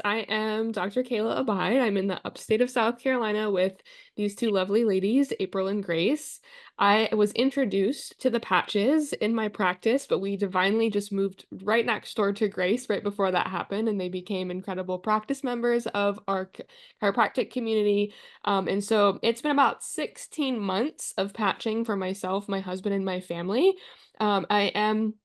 I am Dr. Kayla Abide. I'm in the upstate of South Carolina with these two lovely ladies, April and Grace. I was introduced to the patches in my practice, but we divinely just moved right next door to Grace right before that happened, and they became incredible practice members of our chiropractic community. And so it's been about 16 months of patching for myself, my husband, and my family. I am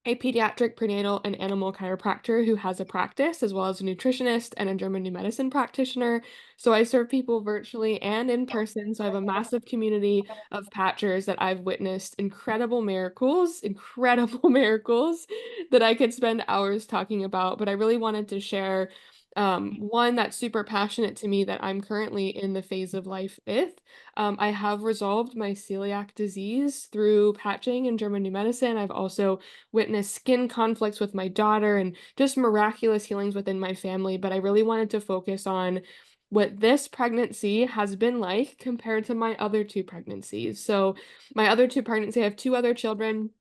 a pediatric prenatal and animal chiropractor who has a practice, as well as a nutritionist and a German new medicine practitioner. So I serve people virtually and in person. So I have a massive community of patchers that I've witnessed incredible miracles that I could spend hours talking about. But I really wanted to share one that's super passionate to me that I'm currently in the phase of life with. I have resolved my celiac disease through patching and German new medicine. I've also witnessed skin conflicts with my daughter and just miraculous healings within my family. But I really wanted to focus on what this pregnancy has been like compared to my other two pregnancies. So, my other two pregnancies, I have two other children,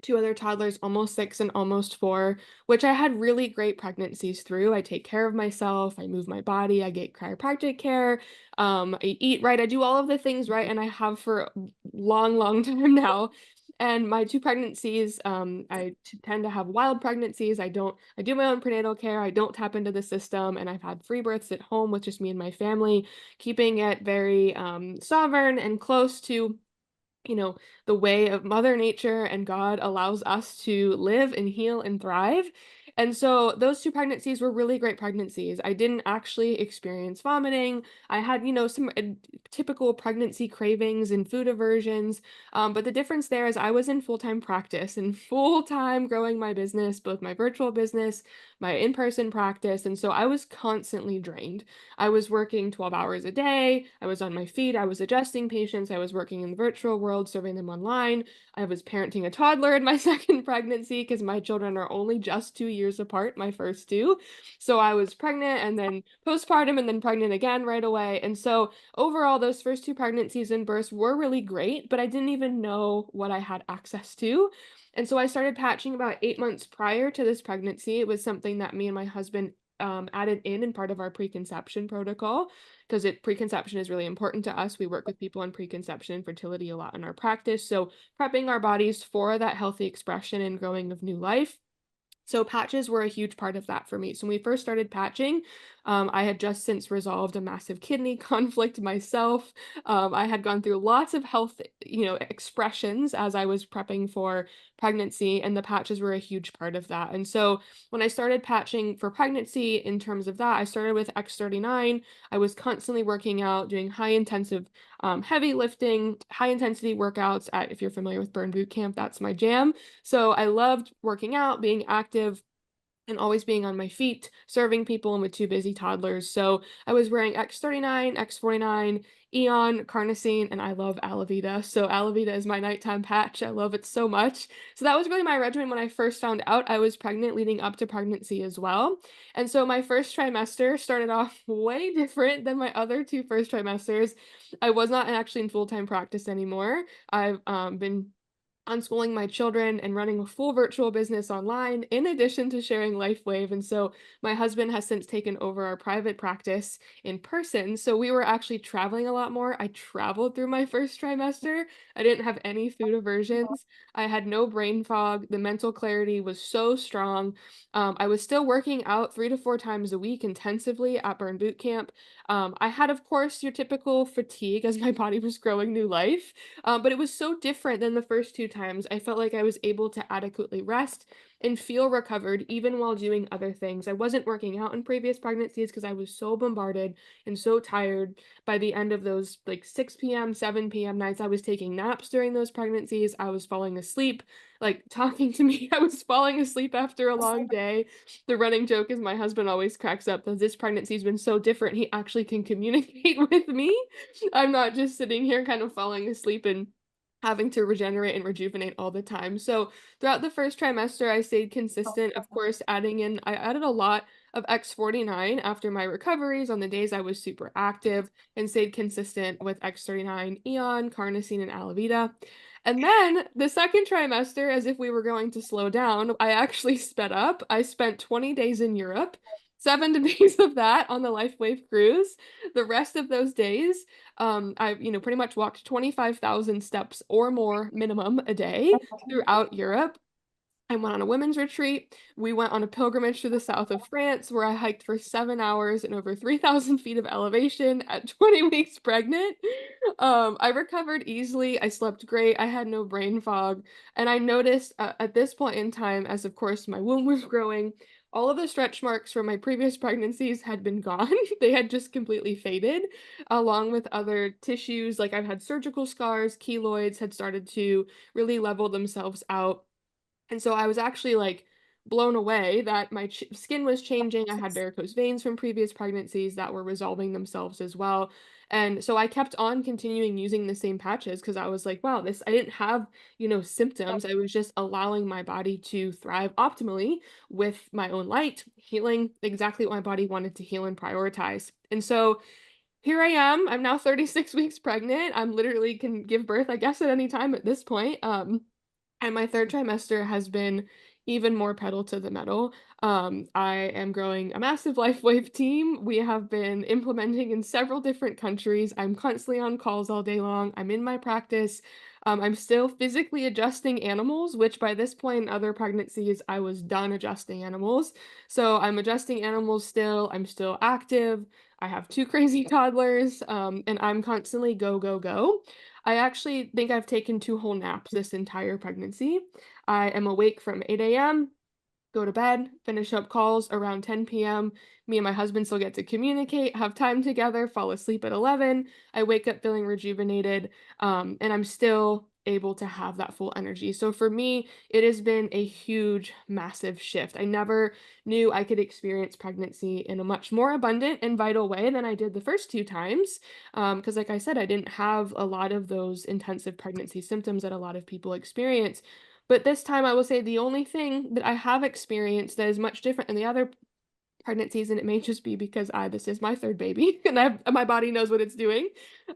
two other toddlers, almost 6 and almost 4, which I had really great pregnancies through. I take care of myself, I move my body, I get chiropractic care, I eat right, I do all of the things right, and I have for a long time now. And my two pregnancies, tend to have wild pregnancies. I do my own prenatal care. I don't tap into the system, and I've had free births at home with just me and my family, keeping it very sovereign and close to the way of Mother Nature and God allows us to live and heal and thrive. And so those two pregnancies were really great pregnancies. I didn't actually experience vomiting. I had, some typical pregnancy cravings and food aversions. But the difference there is I was in full-time practice and full-time growing my business, both my virtual business, my in-person practice. And so I was constantly drained. I was working 12 hours a day. I was on my feet. I was adjusting patients. I was working in the virtual world, serving them online. I was parenting a toddler in my second pregnancy because my children are only just 2 years apart, my first two. So I was pregnant and then postpartum and then pregnant again right away. And so overall, those first two pregnancies and births were really great, but I didn't even know what I had access to. And so I started patching about 8 months prior to this pregnancy. It was something that me and my husband added in part of our preconception protocol because preconception is really important to us. We work with people on preconception and fertility a lot in our practice. So prepping our bodies for that healthy expression and growing of new life. So patches were a huge part of that for me. So when we first started patching, I had just since resolved a massive kidney conflict myself. I had gone through lots of health, expressions as I was prepping for pregnancy, and the patches were a huge part of that. And so when I started patching for pregnancy, in terms of that, I started with X39. I was constantly working out, doing high intensive, heavy lifting, high intensity workouts. If you're familiar with Burn Boot Camp, that's my jam. So I loved working out, being active, and always being on my feet, serving people and with two busy toddlers. So I was wearing X39, X49, Eon, Carnosine, and I love Alavita. So Alavita is my nighttime patch. I love it so much. So that was really my regimen when I first found out I was pregnant, leading up to pregnancy as well. And so my first trimester started off way different than my other two first trimesters. I was not actually in full-time practice anymore. I've been unschooling my children and running a full virtual business online in addition to sharing LifeWave. And so my husband has since taken over our private practice in person. So we were actually traveling a lot more. I traveled through my first trimester. I didn't have any food aversions. I had no brain fog. The mental clarity was so strong. I was still working out 3 to 4 times a week intensively at Burn Boot Camp. I had, of course, your typical fatigue as my body was growing new life. But it was so different than the first two times. I felt like I was able to adequately rest and feel recovered even while doing other things. I wasn't working out in previous pregnancies because I was so bombarded and so tired. By the end of those like 6 p.m., 7 p.m. nights, I was taking naps during those pregnancies. I was falling asleep, like talking to me. I was falling asleep after a long day. The running joke is my husband always cracks up that this pregnancy has been so different. He actually can communicate with me. I'm not just sitting here kind of falling asleep and having to regenerate and rejuvenate all the time. So throughout the first trimester, I stayed consistent. Of course, I added a lot of X49 after my recoveries on the days I was super active and stayed consistent with X39, Eon, Carnosine, and Alavita. And then the second trimester, as if we were going to slow down, I actually sped up. I spent 20 days in Europe. 7 days of that on the LifeWave cruise. The rest of those days, I, pretty much walked 25,000 steps or more minimum a day throughout Europe. I went on a women's retreat. We went on a pilgrimage to the south of France where I hiked for 7 hours and over 3,000 feet of elevation at 20 weeks pregnant. I recovered easily. I slept great. I had no brain fog. And I noticed at this point in time, as of course my womb was growing, all of the stretch marks from my previous pregnancies had been gone. They had just completely faded, along with other tissues. Like I've had surgical scars, keloids had started to really level themselves out, and so I was actually, like, blown away that my skin was changing. I had varicose veins from previous pregnancies that were resolving themselves as well. And so I kept on continuing using the same patches because I was like, wow, this I didn't have, symptoms. I was just allowing my body to thrive optimally with my own light, healing exactly what my body wanted to heal and prioritize. And so here I am. I'm now 36 weeks pregnant. I'm literally can give birth, I guess, at any time at this point. And my 3rd trimester has been even more pedal to the metal. I am growing a massive LifeWave team. We have been implementing in several different countries. I'm constantly on calls all day long. I'm in my practice. I'm still physically adjusting animals, which by this point in other pregnancies, I was done adjusting animals. So I'm adjusting animals still. I'm still active. I have 2 crazy toddlers, and I'm constantly go, go, go. I actually think I've taken 2 whole naps this entire pregnancy. I am awake from 8 AM, go to bed, finish up calls around 10 PM. Me and my husband still get to communicate, have time together, fall asleep at 11. I wake up feeling rejuvenated, and I'm still able to have that full energy. So for me, it has been a huge, massive shift. I never knew I could experience pregnancy in a much more abundant and vital way than I did the first 2 times. Because, like I said, I didn't have a lot of those intensive pregnancy symptoms that a lot of people experience. But this time, I will say the only thing that I have experienced that is much different than the other pregnancies, and it may just be because this is my 3rd baby, and my body knows what it's doing.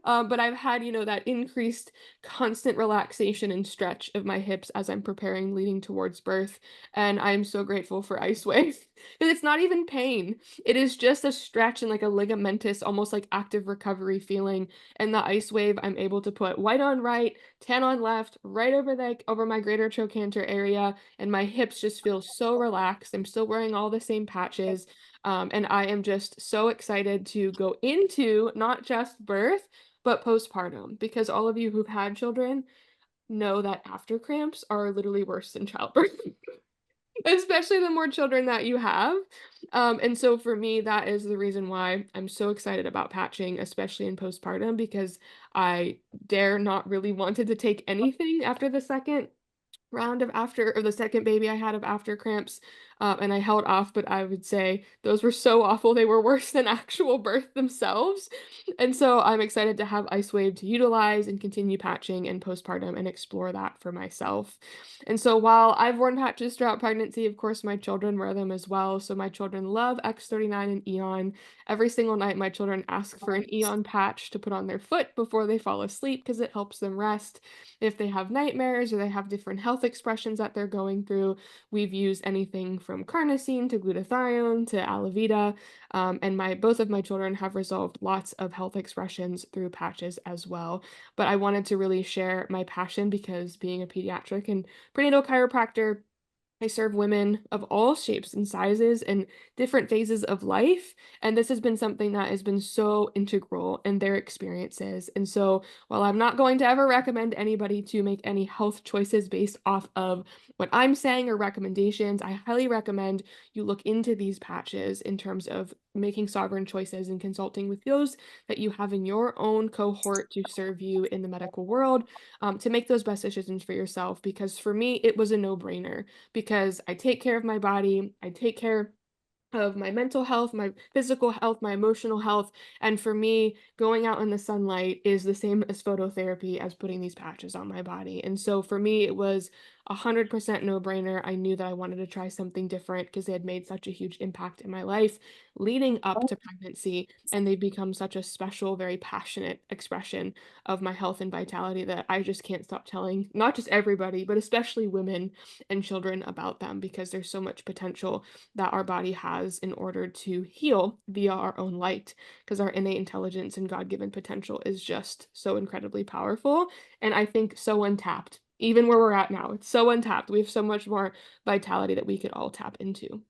But I've had, that increased constant relaxation and stretch of my hips as I'm preparing leading towards birth, and I'm so grateful for IceWave, 'cause it's not even pain. It is just a stretch and, like, a ligamentous, almost like active recovery feeling, and the IceWave, I'm able to put white on right, tan on left, right over over my greater trochanter area, and my hips just feel so relaxed. I'm still wearing all the same patches. And I am just so excited to go into not just birth, but postpartum, because all of you who've had children know that after cramps are literally worse than childbirth, especially the more children that you have. And so for me, that is the reason why I'm so excited about patching, especially in postpartum, because I dare not really wanted to take anything after the second round of after or the second baby I had of after cramps, and I held off, but I would say those were so awful, they were worse than actual birth themselves, and so I'm excited to have IceWave to utilize and continue patching in postpartum and explore that for myself. And so while I've worn patches throughout pregnancy, of course, my children wear them as well, so my children love X39 and Eon. Every single night, my children ask for an Eon patch to put on their foot before they fall asleep because it helps them rest. If they have nightmares or they have different health expressions that they're going through, we've used anything from carnosine to glutathione to Alavita, and my both of my children have resolved lots of health expressions through patches as well. But I wanted to really share my passion because being a pediatric and prenatal chiropractor, I serve women of all shapes and sizes and different phases of life. And this has been something that has been so integral in their experiences. And so, while I'm not going to ever recommend anybody to make any health choices based off of what I'm saying or recommendations, I highly recommend you look into these patches in terms of making sovereign choices and consulting with those that you have in your own cohort to serve you in the medical world, to make those best decisions for yourself. Because for me, it was a no brainer because I take care of my body, I take care of my mental health, my physical health, my emotional health. And for me, going out in the sunlight is the same as phototherapy as putting these patches on my body. And so for me, it was 100% no-brainer. I knew that I wanted to try something different because they had made such a huge impact in my life leading up to pregnancy, and they've become such a special, very passionate expression of my health and vitality that I just can't stop telling not just everybody, but especially women and children about them because there's so much potential that our body has in order to heal via our own light because our innate intelligence and God-given potential is just so incredibly powerful and I think so untapped. Even where we're at now, it's so untapped. We have so much more vitality that we could all tap into.